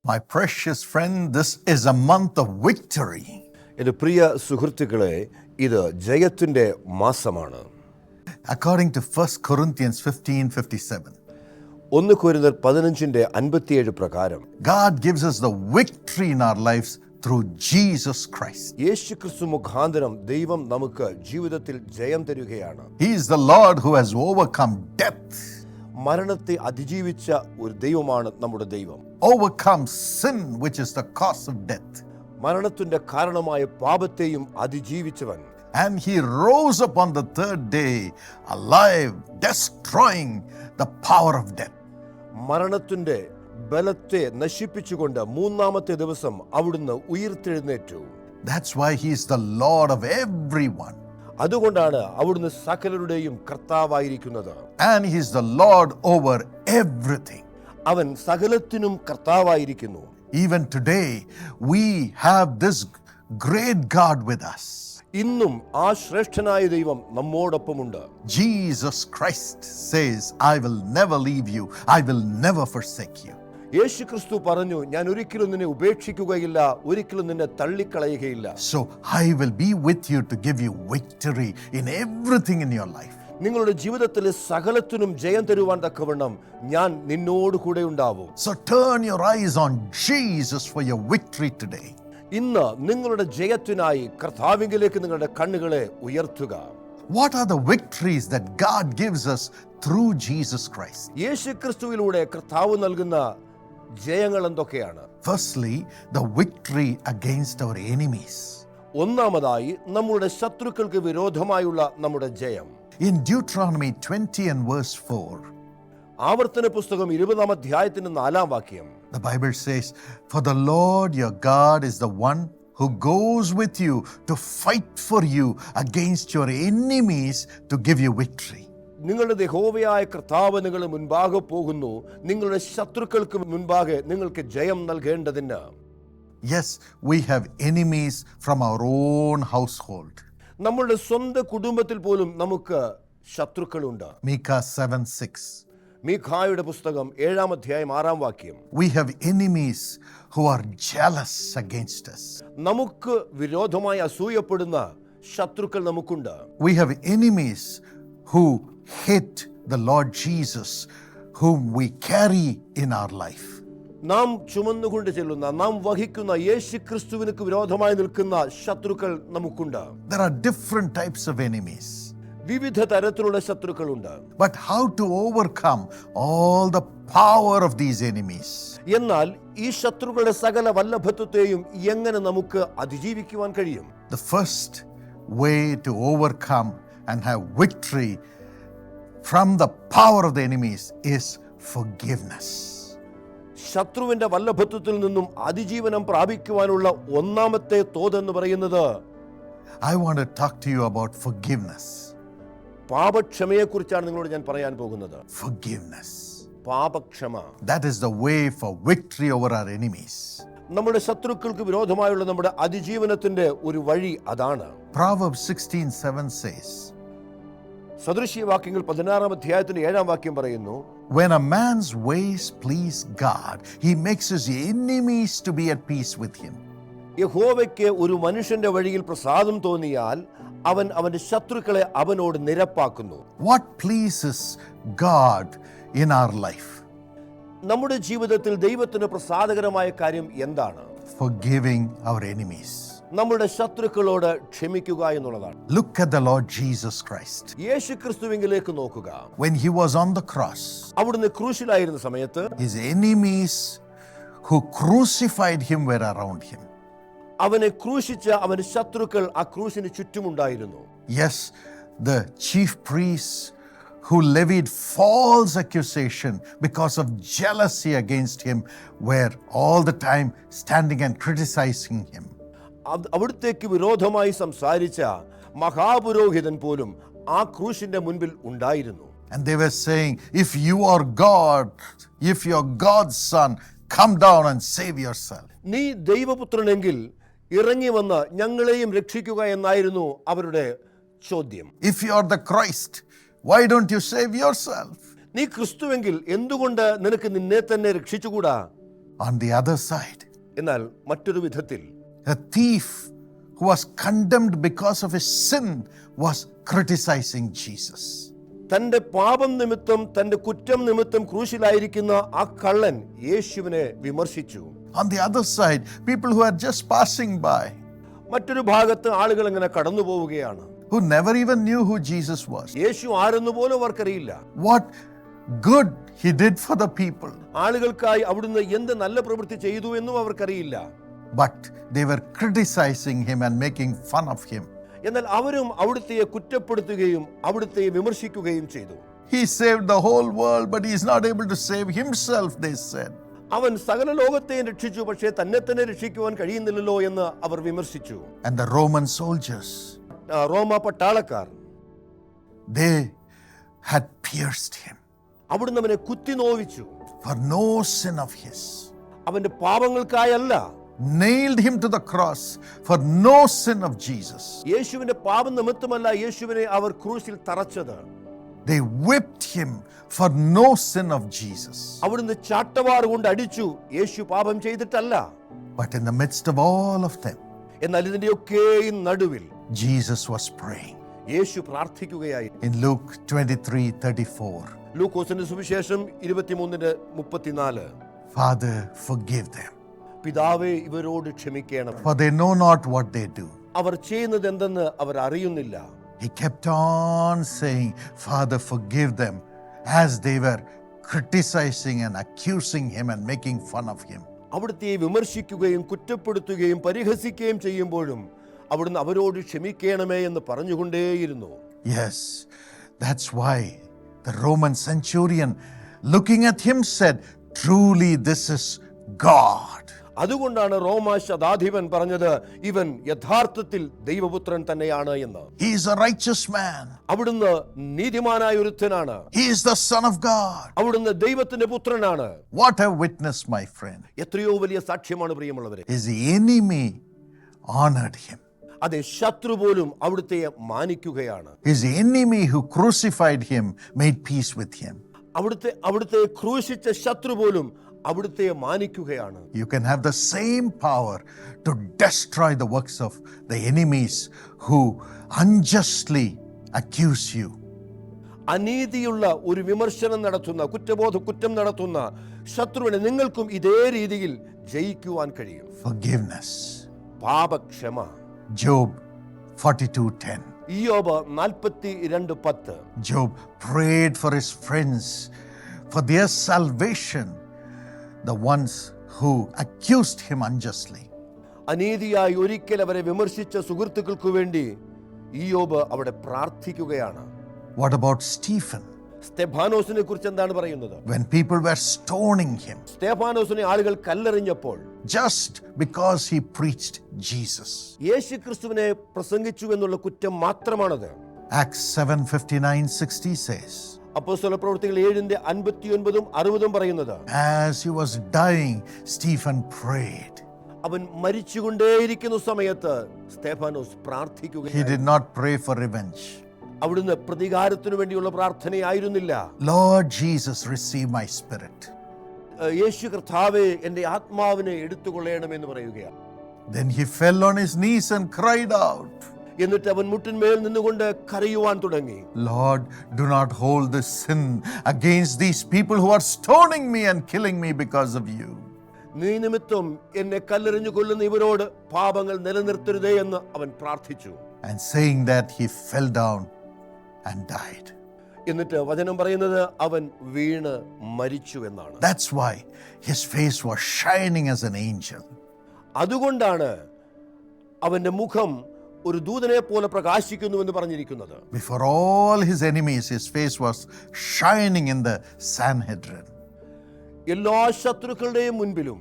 My precious friend, this is a month of victory. എൻ്റെ പ്രിയ സുഹൃത്തുക്കളെ, ഇത് ജയത്തിൻ്റെ മാസമാണ്. According to 1 Corinthians 15:57, 1 കൊരിന്ത്യർ 15:57 പ്രകാരം God gives us the victory in our lives through Jesus Christ. യേശുക്രിസ്തു മുഖാന്തരം ദൈവം നമുക്ക് ജീവിതത്തിൽ ജയം തരുകയാണ്. He is the Lord who has overcome death, മരണത്തെ അതിജീവിച്ച ഒരു ദൈവമാണ് നമ്മുടെ ദൈവം. overcome sin, which is the cause of death. മരണത്തിന്റെ കാരണമായ പാപത്തെയും അതിജീവിച്ചവൻ. And he rose up on the third day, alive, destroying the power of death. മരണത്തിന്റെ ബലത്തെ നശിപ്പിച്ചുകൊണ്ട് മൂന്നാമത്തെ ദിവസം അവിടുന്ന് ഉയിർത്തെഴുന്നേറ്റു. That's why he is the Lord of everyone. അതുകൊണ്ടാണ് അവിടുന്ന് സകലരുടെയും കർത്താവായിരിക്കുന്നത്. And he is the Lord over everything. അവൻ സകലത്തിനും കർത്താവായിരിക്കുന്നു. Even today, we have this great God with us. ഇന്നും ആ ശ്രേഷ്ഠനായ ദൈവം നമ്മോടൊപ്പമുണ്ട്. Jesus Christ says, I will never leave you. I will never forsake you. യേശുക്രിസ്തു പറഞ്ഞു, ഞാൻ ഒരിക്കലും നിന്നെ ഉപേക്ഷിക്കുകയില്ല, ഒരിക്കലും നിന്നെ തള്ളിക്കളയുകയില്ല. So I will be with you to give you victory in everything in your life. നിങ്ങളുടെ ജീവിതത്തിലെ സകലത്തിനും ജയം തരുവാൻ തക്കവണ്ണം ഞാൻ നിന്നോട് കൂടെ ഉണ്ടാവും. So turn your eyes on Jesus for your victory today. ഇന്ന് നിങ്ങളുടെ ജയത്തിനായി കർത്താവിലേക്ക് നിങ്ങളുടെ കണ്ണുകളെ ഉയർത്തുക. What are the victories that God gives us through Jesus Christ? യേശുക്രിസ്തുവിലൂടെ കർത്താവ് നൽകുന്ന ജയങ്ങൾ എന്തൊക്കെയാണ്? Firstly, the victory against our enemies. ഒന്നാമതായി നമ്മുടെ ശത്രുക്കൾക്ക് വിരോധമായുള്ള നമ്മുടെ ജയം. In Deuteronomy 20 and verse 4, ആവർത്തന പുസ്തകം 20-ാം അധ്യായത്തിന്റെ 4-ാം വാക്യം, the Bible says, For the Lord your God is the one who goes with you to fight for you against your enemies to give you victory. നിങ്ങളുടെ യഹോവയായ കർത്താവ് നിങ്ങളുടെ മുൻപാകെ പോകുന്നു, നിങ്ങളുടെ ശത്രുക്കൾക്ക് മുൻപാകെ നിങ്ങൾക്ക് ജയം നൽകേണ്ടതിന്. Yes, we have enemies from our own household. നമ്മളുടെ സ്വന്തം കുടുംബത്തിൽ പോലും നമുക്ക് ശത്രുക്കളുണ്ട്. Micah 7:6. മീഖായുടെ പുസ്തകം 7-ാം അധ്യായം 6-ാം വാക്യം, We have enemies who are jealous against us. നമുക്ക് വിരോധമായി അസൂയപ്പെടുന്ന ശത്രുക്കൾ നമുക്കുണ്ട്. We have enemies who hate the Lord Jesus, whom we carry in our life. നാം ചുമന്നുകൊണ്ട് ചെല്ലുന്ന, നാം വഹിക്കുന്ന യേശുക്രിസ്തുവിന് വിരോധമായി നിൽക്കുന്ന ശത്രുക്കൾ നമുക്കുണ്ട്. There are different types of enemies. വിവിധ തരത്തിലുള്ള ശത്രുക്കളുണ്ട്. But how to overcome all the power of these enemies? എന്നാൽ ഈ ശത്രുക്കളുടെ സകല വല്ലഭത്വത്തെയും എങ്ങനെ നമുക്ക് അതിജീവിക്കുവാൻ കഴിയും? The first way to overcome and have victory from the power of the enemies is forgiveness. ശത്രുവിന്റെ വല്ലഭത്വത്തിൽ നിന്നും അതിജീവനം പ്രാപിക്കുവാനുള്ള ഒന്നാമത്തെ തോതെന്ന് പറയുന്നത്, I want to talk to you about forgiveness. പാപക്ഷമയെക്കുറിച്ചാണ് നിങ്ങളോട് ഞാൻ പറയാൻ പോകുന്നത്. Forgiveness. പാപക്ഷമ. That is the way for victory over our enemies. നമ്മുടെ ശത്രുക്കൾക്ക് വിരോധമായുള്ള നമ്മുടെ അതിജീവനത്തിന്റെ ഒരു വഴി അതാണ്. Proverbs 16:7 says, സദൃശ്യവാക്യങ്ങൾ 16-ാം അധ്യായത്തിന്റെ 7-ാം വാക്യം പറയുന്നു, When a man's ways please God, he makes his enemies to be at peace with him. യഹോവയ്ക്ക് ഒരു മനുഷ്യന്റെ വഴിയിൽ പ്രസാദം തോന്നിയാൽ അവൻ അവന്റെ ശത്രുക്കളെ അവനോട് നിരപ്പാക്കുന്നു. What pleases God in our life? നമ്മുടെ ജീവിതത്തിൽ ദൈവത്തിന് പ്രസാദകരമായ കാര്യം എന്താണ്? Forgiving our enemies. നമ്മുടെ ശത്രുക്കളോട് ക്ഷമിക്കുക എന്നുള്ളതാണ്. Look at the Lord Jesus Christ. യേശുക്രിസ്തുവിലേക്ക് നോക്കുക. When he was on the cross, അവിടുന്ന് ക്രൂശിലായിരുന്ന സമയത്ത് his enemies who crucified him were around him. അവനെ ക്രൂശിച്ച അവന്റെ ശത്രുക്കൾ ആ ക്രൂശിന് ചുറ്റുമുണ്ടായിരുന്നു. Yes, the chief priests who levied false accusation because of jealousy against him were all the time standing and criticizing him. അവിടുത്തേക്ക് വിരോധമായി സംസാരിച്ച മഹാപുരോഹിതൻ പോലും ആ ക്രൂശിന്റെ മുൻപിൽ ഉണ്ടായിരുന്നു. And they were saying, if you are God, if you are God's son, come down and save yourself. നീ ദൈവപുത്രനെങ്കിൽ ഇറങ്ങി വന്ന് ഞങ്ങളെയും രക്ഷിക്കുക എന്നായിരുന്നു അവരുടെ ചോദ്യം. If you are the Christ, why don't you save yourself? നീ ക്രിസ്തുവെങ്കിൽ എന്തുകൊണ്ട് നിനക്ക് നിന്നെ തന്നെ രക്ഷിച്ചുകൂടാ? On the other side, എന്നാൽ മറ്റൊരു വിധത്തിൽ a thief who was condemned because of his sin was criticizing Jesus. തന്റെ പാപം നിമിത്തം തന്റെ കുറ്റം നിമിത്തം ക്രൂശിലായിരിക്കുന്ന ആ കള്ളൻ യേശുവിനെ വിമർശിച്ചു. On the other side, people who are just passing by, മറ്റൊരു ഭാഗത്ത് ആളുകൾ ഇങ്ങനെ കടന്നു പോവുകയാണ്, who never even knew who Jesus was, യേശു ആരെന്ന് പോലും അവർക്കറിയില്ല. what good he did for the people, ആളുകൾക്കായി അവിടുന്ന് എന്ത് നല്ല പ്രവൃത്തി ചെയ്തു എന്നും അവർക്കറിയില്ല. but they were criticizing him and making fun of him. എന്നാൽ അവരും അവിടുത്തെ കുറ്റപ്പെടുത്തുകയും അവിടുത്തെ വിമർശിക്കുകയും ചെയ്തു. He saved the whole world, but he is not able to save himself, they said. അവൻ സകല ലോകത്തെയും രക്ഷിച്ചു, പക്ഷേ തന്നെ തന്നെ രക്ഷിക്കുവാൻ കഴിയുന്നില്ലല്ലോ എന്ന് അവർ വിമർശിച്ചു. And the Roman soldiers, റോമ പട്ടാളക്കാർ, they had pierced him അവിടുന്ന് അവനെ കുത്തി നോവിച്ചു. for no sin of his, അവന്റെ പാപങ്ങൾക്കായല്ല, nailed him to the cross for no sin of Jesus. യേശുവിന്റെ പാപം നിമിത്തമല്ല യേശുവിനെ അവർ ക്രൂശിൽ തറച്ചത്. They whipped him for no sin of Jesus. അവിടുന്ന് ചാട്ടവാർ കൊണ്ട് അടിച്ചു, യേശു പാപം ചെയ്തിട്ടല്ല. But in the midst of all of them, എന്നാൽ ഇതിന്റെയൊക്കെയും നടുവിൽ Jesus was praying. Yeshu പ്രാർത്ഥിക്കുകയായി. In Luke 23:34, ലൂക്കോസിന്റെ സുവിശേഷം 23:34, Father, forgive them, പിതാവേ ഇവരോട് ക്ഷമിക്കണം, for they know not what they do. അവർ ചെയ്യുന്നത് എന്തെന്ന് അവർ അറിയുന്നില്ല. He kept on saying, Father, forgive them, as they were criticizing and accusing him and making fun of him. അവിടുത്തെ വിമർശിക്കുകയും കുറ്റപ്പെടുത്തുകയും പരിഹസിക്കുകയും ചെയ്യുമ്പോഴും അവിടുന്ന് അവരോട് ക്ഷമിക്കണമേ എന്ന് പറഞ്ഞുകൊണ്ടേയിരുന്നു. Yes, that's why the Roman centurion, looking at him, said, truly this is God. അതുകൊണ്ടാണ് റോമാ ശതാധിപൻ പറഞ്ഞത്, ഇവൻ യഥാർത്ഥത്തിൽ ദൈവപുത്രൻ തന്നെയാണ് എന്ന്. He is a righteous man. അവിടുന്ന് നീതിമാനായ ഒരുത്തനാണ്. He is the Son of God. അവിടുന്ന് ദൈവത്തിന്റെ പുത്രനാണ്. What a witness, my friend. എത്രയോ വലിയ സാക്ഷ്യമാണ് പ്രിയമുള്ളവരെ. His enemy honored him. അതെ, ശത്രു പോലും അവിടുത്തെ മാനിക്കുകയാണ്. His enemy who crucified him made peace with him. അവിടുത്തെ ക്രൂശിച്ച ശത്രു പോലും അവിടുത്തെ മാനിക്കുകയാണ്. You can have the same power to destroy the works of the enemies who unjustly accuse you. അനീതിയുള്ള ഒരു വിമർശനം നടത്തുന്ന, കുറ്റം നടത്തുന്ന ശത്രുവിനെ നിങ്ങൾക്കും ഇതേ രീതിയിൽ ജയിക്കുവാൻ കഴിയും. Forgiveness. പാപക്ഷമ. Job 42:10. ഇയ്യോബ് 42:10. Job prayed for his friends, for their salvation, the ones who accused him unjustly. അനീതിയായി ഒരിക്കൽ അവരെ വിമർശിച്ച സുഹൃത്തുക്കൾക്ക് വേണ്ടി ഇയ്യോബ് അവിടെ പ്രാർത്ഥിക്കുകയാണ്. What about Stephen? സ്തെഫാനോസിനെ കുറിച്ച് എന്താണ് പറയുന്നത്? When people were stoning him സ്തെഫാനോസിനെ ആളുകൾ കല്ലെറിഞ്ഞപ്പോൾ, just because he preached Jesus. യേശുക്രിസ്തുവിനെ പ്രസംഗിച്ചു എന്നുള്ള കുറ്റം മാത്രമാണത്. Acts 7:59-60 says, അപ്പോസ്തല പ്രവൃത്തികൾ 7:59-60 പറയുന്നത്, as he was dying, Stephen prayed. അവൻ മരിച്ചുകൊണ്ടേയിരിക്കുന്ന സമയത്ത് Stephanos He പ്രാർത്ഥിക്കുകയായിരുന്നു. did not pray for revenge. അവിടുന്ന് പ്രതികാരത്തിനു വേണ്ടിയുള്ള പ്രാർത്ഥനയായിരുന്നില്ല. Lord Jesus, receive my spirit. യേശു കർത്താവേ, എന്റെ ആത്മാവിനെ എടുത്തുകൊള്ളണമെന്ന് പറയുകയാണ്. Then he fell on his knees and cried out, എന്നിട്ട് അവൻ മുട്ടിന്മേൽ നിന്നുകൊണ്ട് കരയുവാൻ തുടങ്ങി. Lord, do not hold this sin against these people who are stoning me and killing me because of you. നീ നിമിത്തം എന്നെ കല്ലെറിഞ്ഞു കൊല്ലുന്ന ഇവരോട് പാപങ്ങൾ നിലനിർത്തരുതേ എന്ന് അവൻ പ്രാർത്ഥിച്ചു. And saying that, he fell down and died. എന്നിട്ട് വചനം പറയുന്നത് അവൻ വീണ് മരിച്ചു എന്നാണ്. That's why his face was shining as an angel. അതുകൊണ്ടാണ് അവന്റെ മുഖം ഒരു ദൂതനെ പോലെ പ്രകാശിക്കുന്നു എന്ന് പറഞ്ഞിരിക്കുന്നത്. Before all his enemies, his face was shining in the Sanhedrin. എല്ലാ ശത്രുക്കളുടെയും മുൻപിലും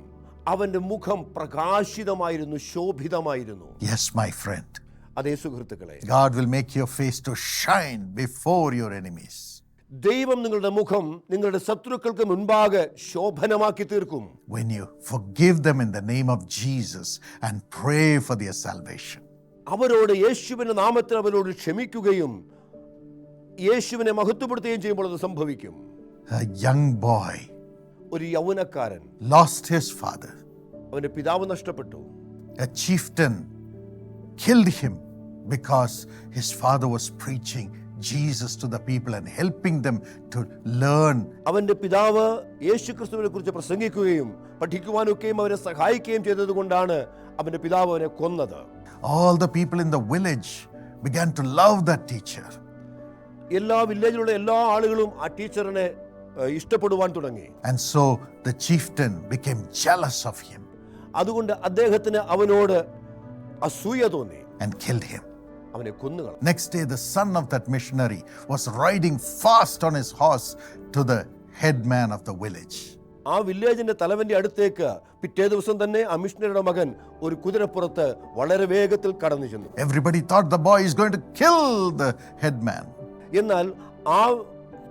അവന്റെ മുഖം പ്രകാശിതമായിരുന്നു, ശോഭിതമായിരുന്നു. Yes, my friend. അതേ സുഹൃത്തുക്കളെ, God will make your face to shine before your enemies. ദൈവം നിങ്ങളുടെ മുഖം നിങ്ങളുടെ ശത്രുക്കൾക്ക് മുൻപാകെ ശോഭനമാക്കി തീർക്കും. When you forgive them in the name of Jesus and pray for their salvation. അവരോട് യേശുവിന്റെ നാമത്തിൽ അവരോട് ക്ഷമിക്കുകയും യേശുവിനെ മഹത്വപ്പെടുത്തുകയും ചെയ്യുമ്പോൾ അത് സംഭവിക്കും. A young boy ഒരു യൗവനക്കാരൻ lost his father. അവന്റെ പിതാവ് നഷ്ടപ്പെട്ടു. A chieftain killed him because his father was preaching Jesus to the people and helping them to learn. അവന്റെ പിതാവ് യേശുക്രിസ്തുവിനെ കുറിച്ച് പ്രസംഗിക്കുകയും പഠിക്കുവാനൊക്കെയും അവരെ സഹായിക്കുകയും ചെയ്തതുകൊണ്ടാണ് അവന്റെ പിതാവ് അവനെ കൊന്നത്. All the people in the village began to love that teacher. എല്ലാ വില്ലേജിലുള്ള എല്ലാ ആളുകളും ആ ടീച്ചറിനെ ഇഷ്ടപ്പെടുവാൻ തുടങ്ങി. And so the chieftain became jealous of him അതുകൊണ്ട് അദ്ദേഹത്തിന് അവനോട് അസൂയ തോന്നി. and killed him. അവനെ കൊന്നുകളഞ്ഞു. Next day, the son of that missionary was riding fast on his horse to the headman of the village. ആ വില്ലേജിന്റെ തലവന്റെ അടുത്തേക്ക് പിറ്റേ ദിവസം തന്നെ ആ മിഷണറിയുടെ മകൻ ഒരു കുതിരപ്പുറത്ത് വളരെ വേഗത്തിൽ കടന്നു ചെന്നു. Everybody thought the boy is going to kill the headman. എന്നാൽ ആ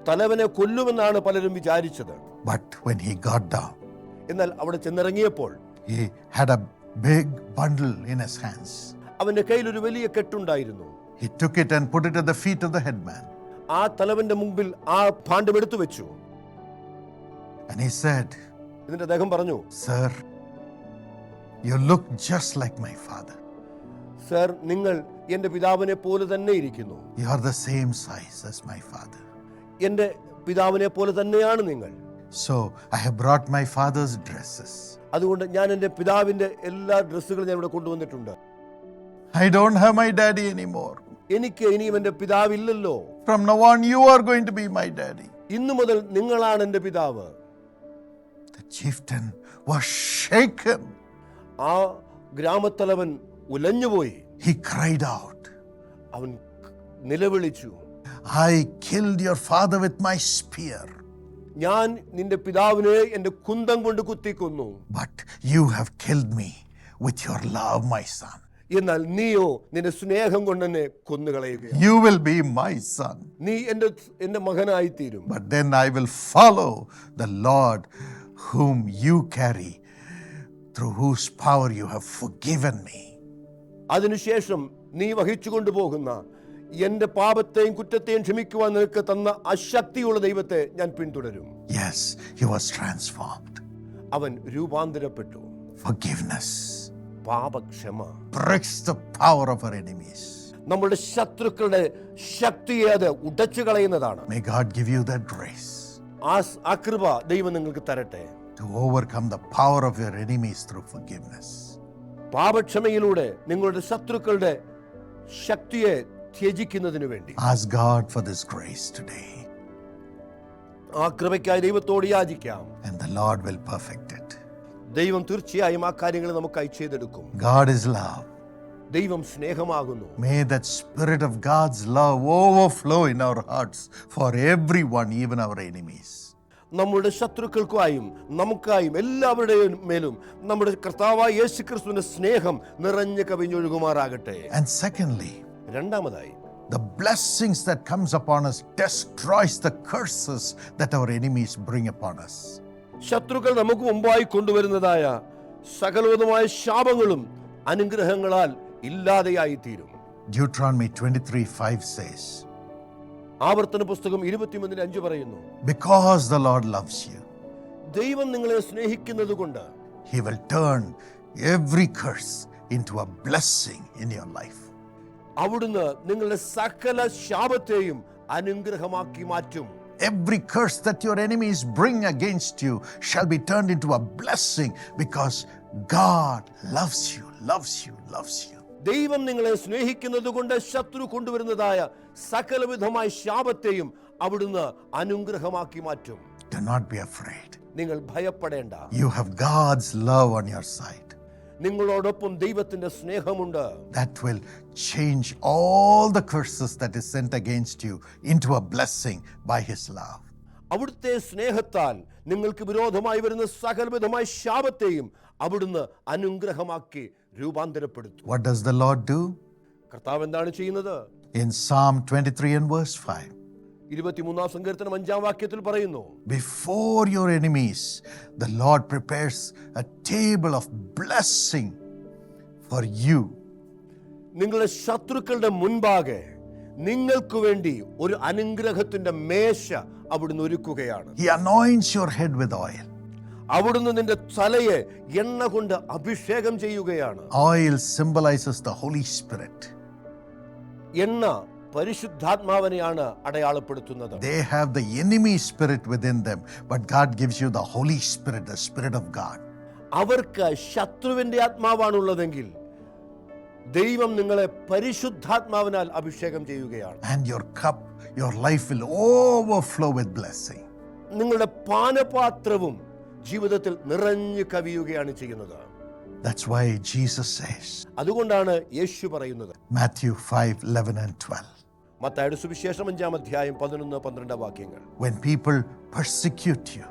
തലവനെ കൊല്ലുമെന്നാണ് പലരും വിചാരിച്ചത്. But when he got down, എന്നാൽ അവിടെ ചെന്നിറങ്ങിയപ്പോൾ he had a big bundle in his hands. അവന്റെ കയ്യിൽ ഒരു വലിയ കെട്ടുണ്ടായിരുന്നു. He took it and put it at the feet of the headman. ആ തലവന്റെ മുമ്പിൽ ആ ഭാണ്ഡം എടുത്തു വെച്ചു. And he said, എന്നിട്ട് അദ്ദേഹം പറഞ്ഞു, "Sir, you look just like my father. Sir, നിങ്ങൾ എന്റെ പിതാവിനെ പോലെ തന്നെ ഇരിക്കുന്നു. You are the same size as my father. എന്റെ പിതാവിനെ പോലെ തന്നെയാണ് നിങ്ങൾ. So I have brought my father's dresses. അതുകൊണ്ട് ഞാൻ എന്റെ പിതാവിന്റെ എല്ലാ ഡ്രസ്സുകളും ഞാൻ ഇവിടെ കൊണ്ടുവന്നിട്ടുണ്ട്. I don't have my daddy anymore. എനിക്ക് ഇനിയും എന്റെ പിതാവില്ലല്ലോ. From now on, you are going to be my daddy." ഇന്നു മുതൽ നിങ്ങളാണ് എന്റെ പിതാവ്. The chieftain was shaken. ആ ഗ്രാമത്തലവൻ ഉലഞ്ഞുപോയി. He cried out, അവൻ നിലവിളിച്ചു, "I killed your father with my spear, ഞാൻ നിന്റെ പിതാവിനെ എന്റെ കുന്തം കൊണ്ട് കുത്തിക്കൊന്നു. but you have killed me with your love, my son. എന്നാൽ നീയോ നിന്റെ സ്നേഹം കൊണ്ട് എന്നെ കൊന്നുകളയുകയാണ്. You will be my son, നീ എന്റെ മകനായി തീരും. but then I will follow the Lord whom you carry, through whose power you have forgiven me." അതിനുശേഷം നീ വഹിച്ചു കൊണ്ടുപോകുന്ന എന്റെ പാപത്തെയും കുറ്റത്തെയും ക്ഷമിക്കുവാൻ നിനക്ക് തന്ന അശക്തിയുള്ള ദൈവത്തെ ഞാൻ പിന്തുടരും. Yes, he was transformed. അവൻ രൂപാന്തരപ്പെട്ടു. Forgiveness പാപക്ഷമ breaks the power of our enemies. നമ്മുടെ ശത്രുക്കളുടെ ശക്തിയെ അത് ഉടച്ചു കളയുന്നതാണ്. May God give you that grace ആ കൃപ ദൈവം നിങ്ങൾക്ക് തരട്ടെ. to overcome the power of your enemies through forgiveness. പാപക്ഷമയിലൂടെ നിങ്ങളുടെ ശത്രുക്കളുടെ ശക്തിയെ ത്യജിക്കുന്നതിനു വേണ്ടി Ask God for this grace today, ആ കൃപയ്ക്കായി ദൈവത്തോട് യാചിക്കാം. and the Lord will perfect it. ദൈവം തീർച്ചയായും ആ കാര്യങ്ങൾ നമുക്കായി ചെയ്തെടുക്കും. God is love. ദൈവം സ്നേഹമാകുന്നു. May that spirit of God's love overflow in our hearts for everyone, even our enemies. നമ്മുടെ ശത്രുക്കൾക്കായും നമുക്കായും എല്ലാവരുടെയും മേലും നമ്മുടെ കർത്താവായ യേശുക്രിസ്തുവിന്റെ സ്നേഹം നിറഞ്ഞു കവിഞ്ഞൊഴുകുമാറാകട്ടെ. And secondly, രണ്ടാമതായി, the blessings that comes upon us destroys the curses that our enemies bring upon us. ശത്രുക്കൾ നമുക്ക് മുമ്പായി കൊണ്ടുവരുന്നതായ സകലവിധമായ ശാപങ്ങളും അനുഗ്രഹങ്ങളാൽ ഇല്ലാതെയായി തീരും. Deuteronomy 23:5 says, ആവർത്തന പുസ്തകം 23:5 പറയുന്നു, "Because the Lord loves you, ദൈവം നിങ്ങളെ സ്നേഹിക്കുന്നത് കൊണ്ട് He will turn every curse into a blessing in your life." അവിടുന്ന് നിങ്ങളുടെ സകല ശാപത്തെയും അനുഗ്രഹമാക്കി മാറ്റും. Every curse that your enemies bring against you shall be turned into a blessing, because God loves you, loves you, loves you. ദൈവം നിങ്ങളെ സ്നേഹിക്കുന്നത് കൊണ്ട് ശത്രു കൊണ്ടുവരുന്നതായ സകലവിധമായ ശാപത്തെയും അവിടുന്ന് അനുഗ്രഹമാക്കി മാറ്റും. Do not be afraid. നിങ്ങൾ ഭയപ്പെടേണ്ട. You have God's love on your side. നിങ്ങളോടൊപ്പം ദൈവത്തിന്റെ സ്നേഹമുണ്ട്. That will change all the curses that is sent against you into a blessing by His love. അവിടുത്തെ സ്നേഹത്താൽ നിങ്ങൾക്ക് വിരോധമായി വരുന്ന സകലവിധമായ ശാപത്തെയും അവിടുന്ന് അനുഗ്രഹമാക്കി രൂപാന്തരപ്പെടുത്തും. What does the Lord do? കർത്താവ് എന്താണ് ചെയ്യുന്നത്? In Psalm 23 and verse 5, 23-ാം സങ്കീർത്തനം 5-ാം വാക്യത്തിൽ പറയുന്നു, before your enemies, the Lord prepares a table of blessing for you. നിങ്ങളുടെ ശത്രുക്കളുടെ മുൻപാകെ നിങ്ങൾക്ക് വേണ്ടി ഒരു അനുഗ്രഹത്തിന്റെ മേശ അവിടുന്ന് ഒരുക്കുകയാണ്. He anoints your head with oil. അവിടുന്ന് നിന്റെ തലയെ എണ്ണ കൊണ്ട് അഭിഷേകം ചെയ്യുകയാണ്. Oil symbolizes the Holy Spirit. എണ്ണ പരിശുദ്ധാത്മാവിനെയാണ് അടയാളപ്പെടുത്തുന്നത്. They have the enemy spirit within them, but God gives you the Holy Spirit, the Spirit of God. അവർക്ക് ശത്രുവിന്റെ ആത്മാവാണുള്ളതെങ്കിൽ ദൈവം നിങ്ങളെ പരിശുദ്ധാത്മാവിനാൽ അഭിഷേകം ചെയ്യുകയാണ്. And your cup, your life will overflow with blessing. നിങ്ങളുടെ പാനപാത്രവും ജീവിതത്തിൽ നിറഞ്ഞു കവിയുകയാണ് ചെയ്യുന്നത്. That's why Jesus says, അതുകൊണ്ടാണ് യേശു പറയുന്നത്, Matthew 5:11 and 12. മത്തായിയുടെ സുവിശേഷം 5-ാം അധ്യായം 11-12 വാക്യങ്ങൾ. When people persecute you,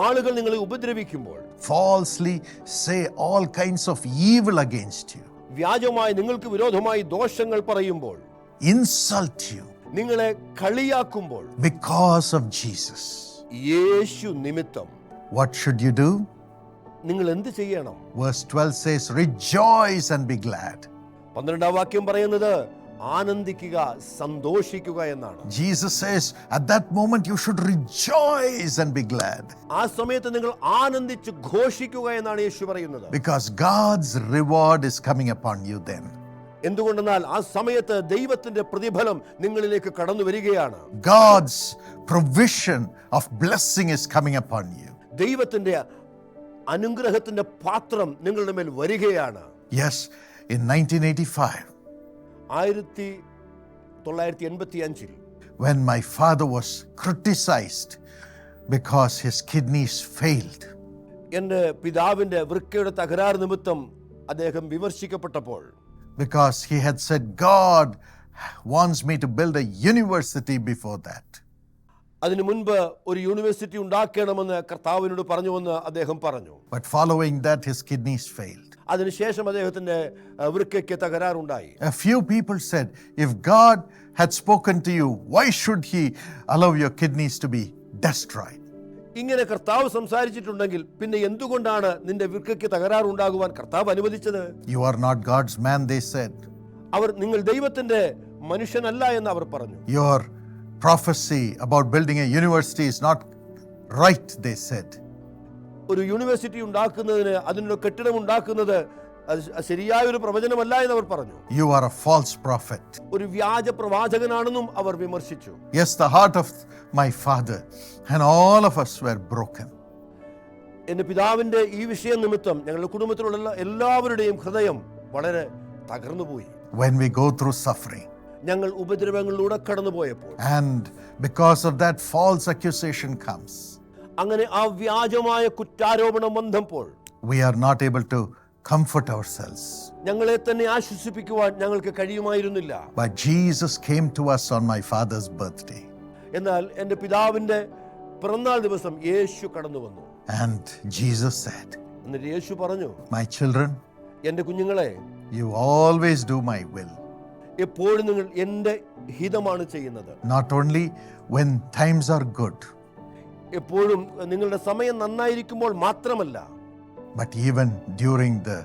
ആളുകൾ നിങ്ങളെ ഉപദ്രവിക്കുമ്പോൾ, falsely say all kinds of evil against you, വ്യാജമായി നിങ്ങൾക്ക് വിരോധമായി ദോഷങ്ങൾ പറയുമ്പോൾ, insult you നിങ്ങളെ കളിയാക്കുമ്പോൾ, because of Jesus, യേശു നിമിത്തം what should you do? നിങ്ങൾ എന്ത് ചെയ്യണം? Verse 12 says, rejoice and be glad. 12-ാം വാക്യം പറയുന്നത് ആനന്ദിക്കുക, സന്തോഷിക്കുക എന്നാണ്. Jesus says, at that moment you should rejoice and be glad. ആ സമയത്ത് നിങ്ങൾ ആനന്ദിച്ച് ഘോഷിക്കുക എന്നാണ് യേശു പറയുന്നത്. Because God's reward is coming upon you then. എന്തുകൊണ്ടെന്നാൽ ആ സമയത്ത് ദൈവത്തിന്റെ പ്രതിഫലം നിങ്ങളിലേക്ക് കടന്നു വരികയാണ്. God's provision of blessing is coming upon you. ദൈവത്തിന്റെ അനുഗ്രഹത്തിന്റെ പാത്രം നിങ്ങളുടെ മേൽ വരികയാണ്. Yes, in 1985, 1985 when my father was criticized because his kidneys failed, എൻ്റെ പിതാവിന്റെ വൃക്കയുടെ തകരാർ നിമിത്തം അദ്ദേഹം വിമർശിക്കപ്പെട്ടപ്പോൾ, because he had said God wants me to build a university before that. അതിനു മുൻപ് ഒരു യൂണിവേഴ്സിറ്റി ഉണ്ടാക്കണമെന്ന് കർത്താവിനോട് പറഞ്ഞുവെന്ന് അദ്ദേഹം പറഞ്ഞു. But following that, his kidneys failed. അതിനുശേഷം അദ്ദേഹത്തിന്റെ വൃക്കയ്ക്ക് തകരാറുണ്ടായി. A few people said, if God had spoken to you, why should he allow your kidneys to be destroyed? ഇങ്ങനെ കർത്താവ് സംസാരിച്ചിട്ടുണ്ടെങ്കിൽ പിന്നെ എന്തുകൊണ്ടാണ് നിന്റെ വൃക്കയ്ക്ക് തകരാറുണ്ടാകുവാൻ കർത്താവ് അനുവദിച്ചത്? You are not God's man, they said. അവർ നിങ്ങൾ ദൈവത്തിന്റെ മനുഷ്യനല്ല എന്ന് അവർ പറഞ്ഞു. Your prophecy about building a university is not right, they said. ഒരു യൂണിവേഴ്സിറ്റി ഉണ്ടാക്കുന്നതിന്, അതിനുള്ള കെട്ടിടം ഉണ്ടാക്കുന്നത് ശരിയായ ഒരു പ്രവചനമല്ല എന്ന് അവർ പറഞ്ഞു. You are a false prophet. ഒരു വ്യാജ പ്രവാചകനാണെന്നും അവർ വിമർശിച്ചു. Yes, the heart of my father and all of us were broken. എൻ്റെ പിതാവിന്റെ ഈ വിഷയം നിമിത്തം ഞങ്ങളുടെ കുടുംബത്തിലുള്ള എല്ലാവരുടെയും ഹൃദയം വളരെ തകർന്നുപോയി. When we go through suffering, ഞങ്ങൾ ഉപദ്രവങ്ങളിലൂടെ കടന്നുപോയപ്പോൾ, and because of that false accusation comes, അങ്ങനെ ആ വ്യാജമായ കുറ്റാരോപണം വന്നപ്പോൾ, we are not able to comfort ourselves. ഞങ്ങളെ തന്നെ ആശ്വസിപ്പിക്കുവാൻ ഞങ്ങൾക്ക് കഴിയുമായിരുന്നില്ല. But Jesus came to us on my father's birthday. എന്നാൽ എൻ്റെ പിതാവിന്റെ പിറന്നാൾ ദിവസം യേശു കടന്നു വന്നു. And Jesus said, എന്നിട്ട് യേശു പറഞ്ഞു, my children, എൻ്റെ കുഞ്ഞുങ്ങളെ, you always do my will. എപ്പോഴും നിങ്ങൾ എൻ്റെ ഹിതമാണ് ചെയ്യുന്നത്. Not only when times are good, എപ്പോഴും നിങ്ങളുടെ സമയം നന്നായിരിക്കുമ്പോൾ മാത്രമല്ല, but even during the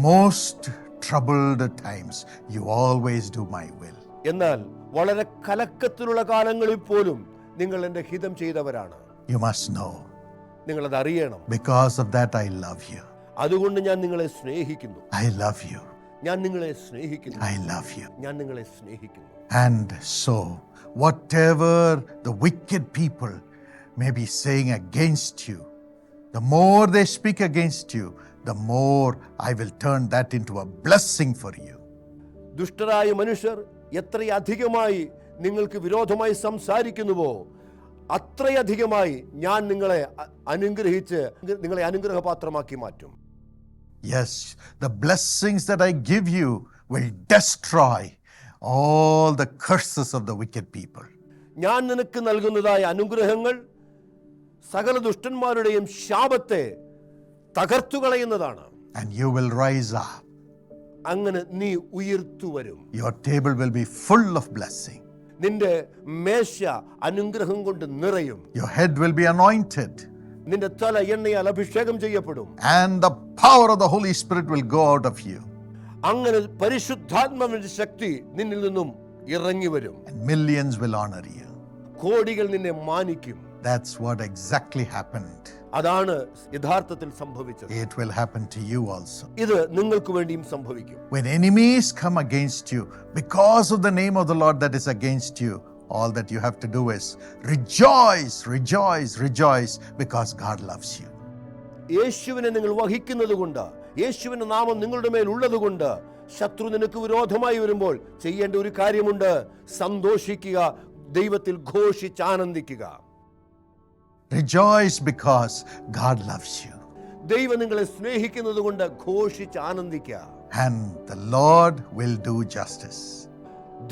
most troubled times, you always do my will. എന്നാൽ വളരെ കലക്കത്തിലുള്ള കാലങ്ങളിൽ പോലും നിങ്ങൾ എൻ്റെ ഹിതം ചെയ്തവരാണ്. You must know. നിങ്ങളത് അറിയണം. Because of that, I love you. അതുകൊണ്ട് ഞാൻ നിങ്ങളെ സ്നേഹിക്കുന്നു. I love you. ഞാൻ നിങ്ങളെ സ്നേഹിക്കുന്നു. I love you. ഞാൻ നിങ്ങളെ സ്നേഹിക്കുന്നു. And so, whatever the wicked people may be saying against you, the more they speak against you, the more I will turn that into a blessing for you. ദുഷ്ടരായ മനുഷ്യർ എത്രയധികമായി നിങ്ങൾക്ക് വിരോധമായി സംസാരിക്കുന്നുവോ, അത്രയധികമായി ഞാൻ നിങ്ങളെ അനുഗ്രഹിച്ച് നിങ്ങളെ അനുഗ്രഹപാത്രമാക്കി മാറ്റും. Yes, the blessings that I give you will destroy all the curses of the wicked people. ഞാൻ നിനക്ക് നൽകുന്നതായ അനുഗ്രഹങ്ങൾ സകല ദുഷ്ടന്മാരുടെയും ശാപത്തെ തകർത്തുകളയുന്നതാണ്. And you will rise up. അങ്ങനെ നീ ഉയർത്തു വരും. Your table will be full of blessing. നിന്റെ മേശ അനുഗ്രഹം കൊണ്ട് നിറയും. Your head will be anointed. നിന്റെ തല എണ്ണയാൽ അഭിഷേകം ചെയ്യപ്പെടും. And the power of the Holy Spirit will go out of you. അങ്ങനെ പരിശുദ്ധാത്മാവിന്റെ ശക്തി നിന്നിൽ നിന്നും ഇറങ്ങി വരും. And millions will honor you. കോടികൾ നിന്നെ മാനിക്കും. That's what exactly happened. അതാണ് യഥാർത്ഥത്തിൽ സംഭവിച്ചത്. It will happen to you also. ഇത് നിങ്ങൾക്ക് വേണ്ടിയും സംഭവിക്കും. When enemies come against you because of the name of the Lord that is against you, all that you have to do is rejoice, rejoice, rejoice, because God loves you. യേശുവിനെ നിങ്ങൾ വഹിക്കുന്നത് കൊണ്ട്, യേശുവിന്റെ നാമം നിങ്ങളുടെ മേൽ ഉള്ളത് കൊണ്ട്, ശത്രു നിനക്ക് വിരോധമായി വരുമ്പോൾ ചെയ്യേണ്ട ഒരു കാര്യമുണ്ട്: സന്തോഷിക്കുക, ദൈവത്തിൽ ഘോഷിച്ചാനന്ദിക്കുക. Rejoice because God loves you. ദൈവം നിങ്ങളെ സ്നേഹിക്കുന്നത് കൊണ്ട് ഘോഷിച്ചാനന്ദിക്കുക. And the Lord will do justice.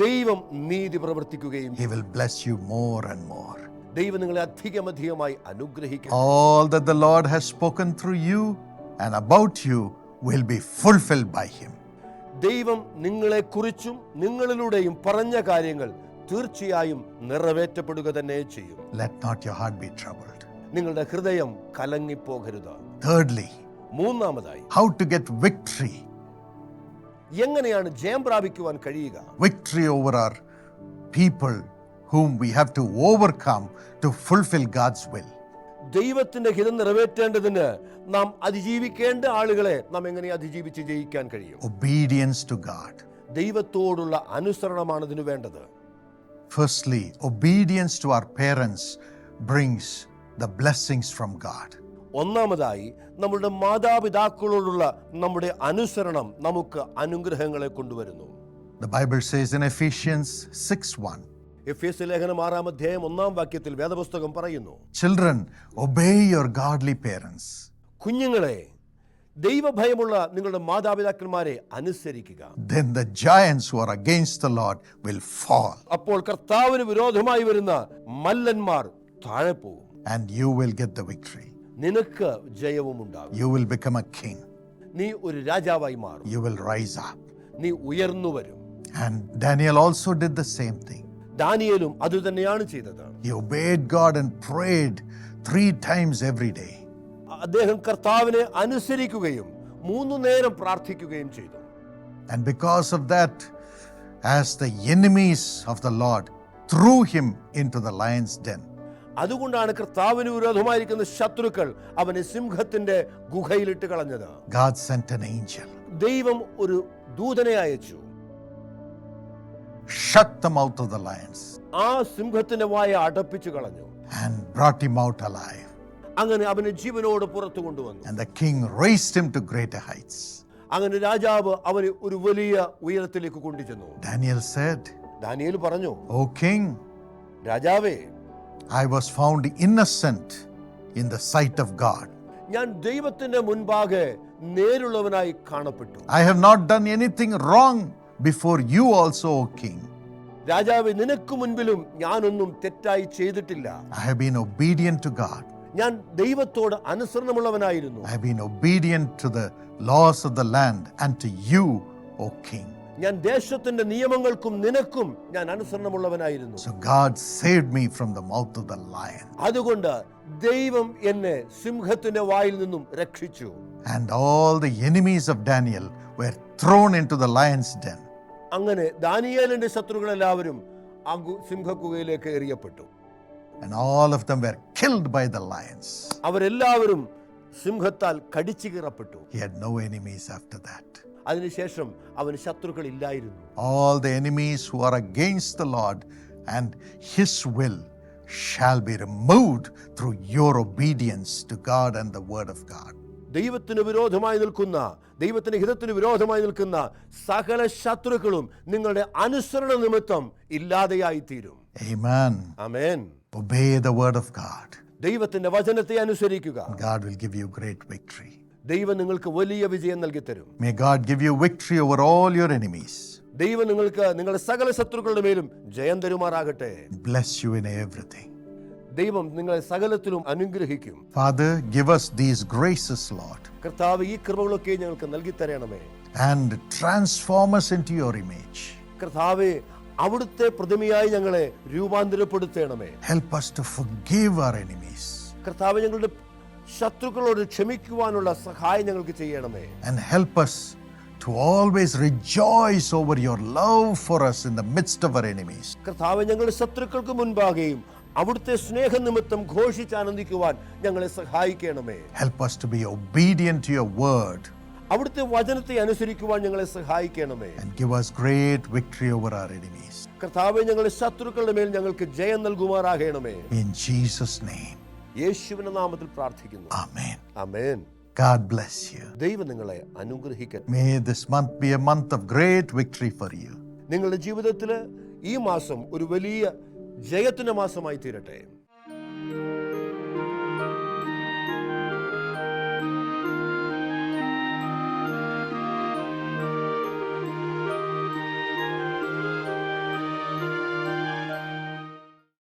ദൈവം നീതി പ്രവർത്തിക്കുകയും He will bless you more and more. ദൈവം നിങ്ങളെ അധികമധികമായി അനുഗ്രഹിക്കും. All that the Lord has spoken through you and about you will be fulfilled by Him. ദൈവം നിങ്ങളെക്കുറിച്ചും നിങ്ങളിലൂടെയും പറഞ്ഞ കാര്യങ്ങൾ തീർച്ചയായും നിറവേറ്റപ്പെടുക തന്നെ ചെയ്യും. Let not your heart be troubled. നിങ്ങളുടെ ഹൃദയം കലങ്ങിപ്പോകരുത്. Thirdly, മൂന്നാമതായി, how to get victory. എങ്ങനെയാണ് ജയം പ്രാപിക്കുവാൻ കഴിയുക? Victory over our people whom we have to overcome to fulfill God's will. ദൈവത്തിന്റെ ഹിതം നിറവേറ്റേണ്ടതിന് നാം അതിജീവിക്കേണ്ട ആളുകളെ നാം എങ്ങനെ അതിജീവിച്ച് ജയിക്കാൻ കഴിയും? Obedience to God. ദൈവത്തോടുള്ള അനുസരണമാണ് ഇതിനു വേണ്ടത്. Firstly, obedience to our parents brings the blessings from God. ഒന്നാമതായി, നമ്മുടെ മാതാപിതാക്കളോടുള്ള നമ്മുടെ അനുസരണം നമുക്ക് അനുഗ്രഹങ്ങളെ കൊണ്ടുവരുന്നു. The Bible says in Ephesians 6:1, എഫേസ്യ ലേഖനം 6-ാം അധ്യായം 1-ാം വാക്യത്തിൽ വേദപുസ്തകം പറയുന്നു, children, obey your godly parents. കുഞ്ഞുങ്ങളെ, ദൈവഭയമുള്ള നിങ്ങളുടെ മാതാപിതാക്കന്മാരെ അനുസരിക്കുക. Then the giants who are against the Lord will fall. അപ്പോൾ കർത്താവിന് വിരോധമായി വരുന്ന മല്ലന്മാർ താഴെ പോകും. And you will get the victory. നിനക്ക് ജയവും ഉണ്ടാകും. You will become a king. നീ ഒരു രാജാവായി മാറും. You will rise up. നീ ഉയർന്നു വരും. And Daniel also did the same thing. ദാനിയേലും അത് തന്നെയാണ് ചെയ്തത്. He obeyed God and prayed 3 times every day. അദ്ദേഹം കർത്താവിനെ അനുസരിക്കുകയും 3 നേരം പ്രാർത്ഥിക്കുകയും ചെയ്തു. And because of that, as the enemies of the Lord threw him into the lion's den, അതുകൊണ്ടാണ് കർത്താവിന് വിരോധമായിരിക്കുന്ന ശത്രുക്കൾ അവനെ സിംഹത്തിന്റെ ഗുഹയിലിട്ട് കളഞ്ഞത്. God sent an angel, ദൈവം ഒരു ദൂതനെ അയച്ചു, shut the mouth of the lions, ആ സിംഹത്തിന്റെ വായ അടപ്പിച്ചു കളഞ്ഞു. and brought him out alive. അങ്ങനെ അവനെ ജീവനോട് പുറത്തു കൊണ്ടുവന്നു. And the king raised him to greater heights. അങ്ങനെ രാജാവ് അവനെ ഒരു വലിയ ഉയരത്തിലേക്ക് കൊണ്ടുചെന്നു. Daniel said, ദാനിയേൽ പറഞ്ഞു, O king, രാജാവേ, I was found innocent in the sight of God. ഞാൻ ദൈവത്തിന്റെ മുൻപാകെ നേരുള്ളവനായി കാണപ്പെട്ടു. I have not done anything wrong before you also, O king. രാജാവേ, നിനക്ക് മുൻപിലും ഞാനൊന്നും തെറ്റായി ചെയ്തിട്ടില്ല. I have been obedient to God. ഞാൻ ദൈവത്തോട് അനുസരണമുള്ളവനായിരുന്നു. I have been obedient to the laws of the land and to you, O king. ഞാൻ ദേശത്തിന്റെ നിയമങ്ങൾക്കും നിനക്കും ഞാൻ അനുസരണമുള്ളവനായിരുന്നു. So God saved me from the mouth of the lion. അതുകൊണ്ട് ദൈവം എന്നെ സിംഹത്തിന്റെ വായിൽ നിന്നും രക്ഷിച്ചു. And all the enemies of Daniel were thrown into the lion's den. അങ്ങനെ ദാനിയേലിന്റെ ശത്രുക്കളെല്ലാവരും ആ സിംഹക്കുകയിലേക്ക് എറിയപ്പെട്ടു. And all of them were killed by the lions. അവരെല്ലാവരും സിംഹത്താൽ കടിച്ചു കീറപ്പെട്ടു. He had no enemies after that. അതിനുശേഷം അവന് ശത്രുക്കൾ ഇല്ലായിരുന്നു. All the enemies who are against the Lord and His will shall be removed through your obedience to God and the word of God. ദൈവത്തിന് വിരോധമായി നിൽക്കുന്ന, ദൈവത്തിന്റെ ഹിതത്തിന് വിരോധമായി നിൽക്കുന്ന സകല ശത്രുക്കളും നിങ്ങളുടെ അനുസരണ നിമിത്തം ഇല്ലാതെയായി തീരും. Amen. Amen. Obey the word of God. ദൈവത്തിന്റെ വചനത്തെ അനുസരിക്കുക. God will give you great victory. ദൈവം നിങ്ങൾക്ക് വലിയ വിജയം നൽകി തരും. May God give you victory over all your enemies. ദൈവം നിങ്ങൾക്ക് നിങ്ങളുടെ സകല ശത്രുക്കളുടെ മേലും ജയം തരുമാറാകട്ടെ. Bless you in everything. ദൈവം നിങ്ങളെ സകലത്തിലും അനുഗ്രഹിക്കും. Father, give us these graces, Lord, കർത്താവ്, ഈ കൃപകളൊക്കെ ഞങ്ങൾക്ക് നൽകി തരണമേ. and transform us into your image. കർത്താവേ, അവിടുത്തെ പ്രതിമയായി ഞങ്ങളെ രൂപാന്തരപ്പെടുത്തണമേ. Help us to forgive our enemies. കർത്താവ്, ഞങ്ങളുടെ ശത്രുക്കളോട് ക്ഷമിക്കുവാനുള്ള സഹായം ഞങ്ങൾക്ക് ചെയ്യണമേ. And help us to always rejoice over your love for us in the midst of our enemies. കർത്താവ്, ഞങ്ങളുടെ ശത്രുക്കൾക്ക് മുൻപാകെയും അവിടുത്തെ സ്നേഹനിമിത്തം ഘോഷിച്ചാനന്ദിക്കുവാൻ ഞങ്ങളെ സഹായിക്കണമേ. Help us to be obedient to your word അവിടുത്തെ വചനത്തെ അനുസരിക്കുവാൻ ഞങ്ങളെ സഹായിക്കണമേ. and give us great victory over our enemies. കർത്താവേ, ഞങ്ങളുടെ ശത്രുക്കളുടെ മേൽ ഞങ്ങൾക്ക് ജയം നൽകുമാറാകണമേ. In Jesus' name. യേശുവിന്റെ നാമത്തിൽ പ്രാർത്ഥിക്കുന്നു. Amen. Amen. God bless you. ദൈവം നിങ്ങളെ അനുഗ്രഹിക്കട്ടെ. May this month be a month of great victory for you. നിങ്ങളുടെ ജീവിതത്തിൽ ഈ മാസം ഒരു വലിയ ജയത്തിന്റെ മാസമായി തീരട്ടെ.